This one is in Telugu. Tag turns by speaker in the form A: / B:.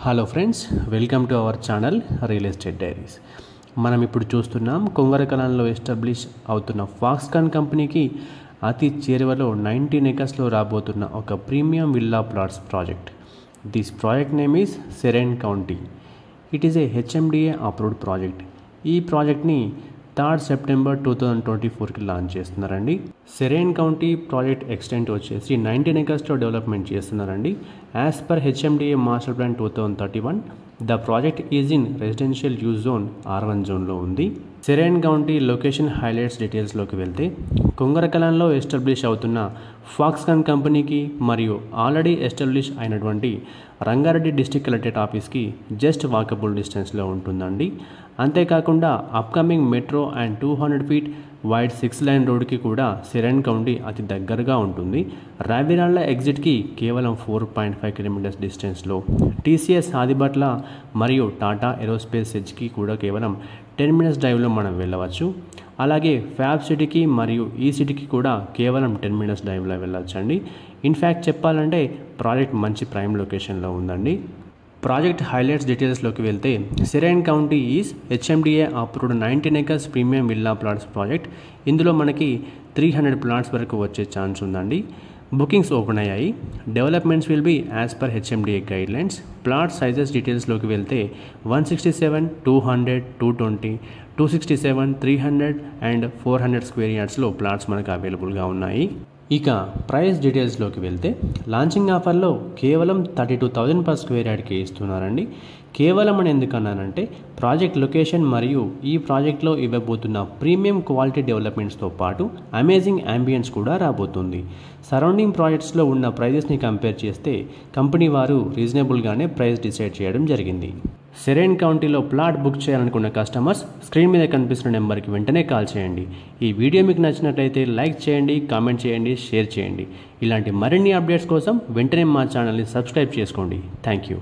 A: Hello friends, welcome to our channel real estate diaries. మనం ఇప్పుడు చూస్తున్నాం కొంగరకలాన్లో ఎస్టాబ్లిష్ అవుతున్న ఫాక్స్కాన్ కంపెనీకి అతి చేరువలో 19 acresలో రాబోతున్న ఒక premium villa plots project. This project name is serene county. It is a HMDA approved project. ఈ ప్రాజెక్ట్ని 3rd September 2024కి లాంచ్ చేస్తున్నారండి. సెరెన్ కౌంటీ ప్రాజెక్ట్ ఎక్స్టెంట్ వచ్చేసి 19 acresలో డెవలప్మెంట్ చేస్తున్నారండి. As per HMDA master plan 2031 the project is in residential use zone R1 జోన్లో ఉంది. సెరెన్ కౌంటీ లొకేషన్ హైలైట్స్ డీటెయిల్స్లోకి వెళ్తే, కొంగరకలాన్లో ఎస్టాబ్లిష్ అవుతున్న ఫాక్స్కాన్ కంపెనీకి మరియు ఆల్రెడీ ఎస్టాబ్లిష్ అయినటువంటి రంగారెడ్డి డిస్ట్రిక్ట్ కలెక్టరేట్ ఆఫీస్కి జస్ట్ వాకబుల్ డిస్టెన్స్లో ఉంటుందండి. అంతేకాకుండా upcoming metro and 200 feet wide 6-lane రోడ్కి కూడా సెరెన్ కౌంటీ అతి దగ్గరగా ఉంటుంది. రావిరాళ్ల ఎగ్జిట్కి కేవలం 4.5 kilometers డిస్టెన్స్లో, TCS ఆదిబట్ల మరియు టాటా ఏరోస్పేస్ ఎడ్జ్కి కూడా కేవలం 10 minutes డ్రైవ్లో మనం వెళ్ళవచ్చు. అలాగే ఫ్యాబ్ సిటీకి మరియు ఈ సిటీకి కూడా కేవలం 10 minutes డ్రైవ్లో వెళ్ళొచ్చండి. ఇన్ఫ్యాక్ట్ చెప్పాలంటే ప్రాజెక్ట్ మంచి ప్రైమ్ లొకేషన్లో ఉందండి. ప్రాజెక్ట్ హైలైట్స్ డీటెయిల్స్లోకి వెళ్తే, Serene County is HMDA approved 19 acres premium villa plots project. ఇందులో మనకి 300 plots వరకు వచ్చే ఛాన్స్ ఉందండి. బుకింగ్స్ ఓపెన్ అయ్యాయి. Developments will be as per HMDA guidelines. Plot sizes డీటెయిల్స్లోకి వెళ్తే 167, 200, 220, 267, 300 అండ్ 400 square yardsలో ప్లాట్స్ మనకు అవైలబుల్గా ఉన్నాయి. ఇక ప్రైస్ డీటెయిల్స్లోకి వెళ్తే, లాంచింగ్ ఆఫర్లో కేవలం 32,000 per square yardకి ఇస్తున్నారండి. కేవలం అని ఎందుకన్నానంటే, ప్రాజెక్ట్ లొకేషన్ మరియు ఈ ప్రాజెక్ట్లో ఇవ్వబోతున్న ప్రీమియం క్వాలిటీ డెవలప్మెంట్స్తో పాటు అమేజింగ్ అంబియన్స్ కూడా రాబోతుంది. సరౌండింగ్ ప్రాజెక్ట్స్లో ఉన్న ప్రైజెస్ని కంపేర్ చేస్తే కంపెనీ వారు రీజనబుల్గానే ప్రైస్ డిసైడ్ చేయడం జరిగింది. సెరెన్ కౌంటీలో ప్లాట్ బుక్ చేయాలనుకున్న కస్టమర్స్ స్క్రీన్ మీద కనిపిస్తున్న నెంబర్కి వెంటనే కాల్ చేయండి. ఈ వీడియో మీకు నచ్చినట్లయితే లైక్ చేయండి, కామెంట్ చేయండి, షేర్ చేయండి. ఇలాంటి మరిన్ని అప్డేట్స్ కోసం వెంటనే మా ఛానల్ని సబ్స్క్రైబ్ చేసుకోండి. Thank you.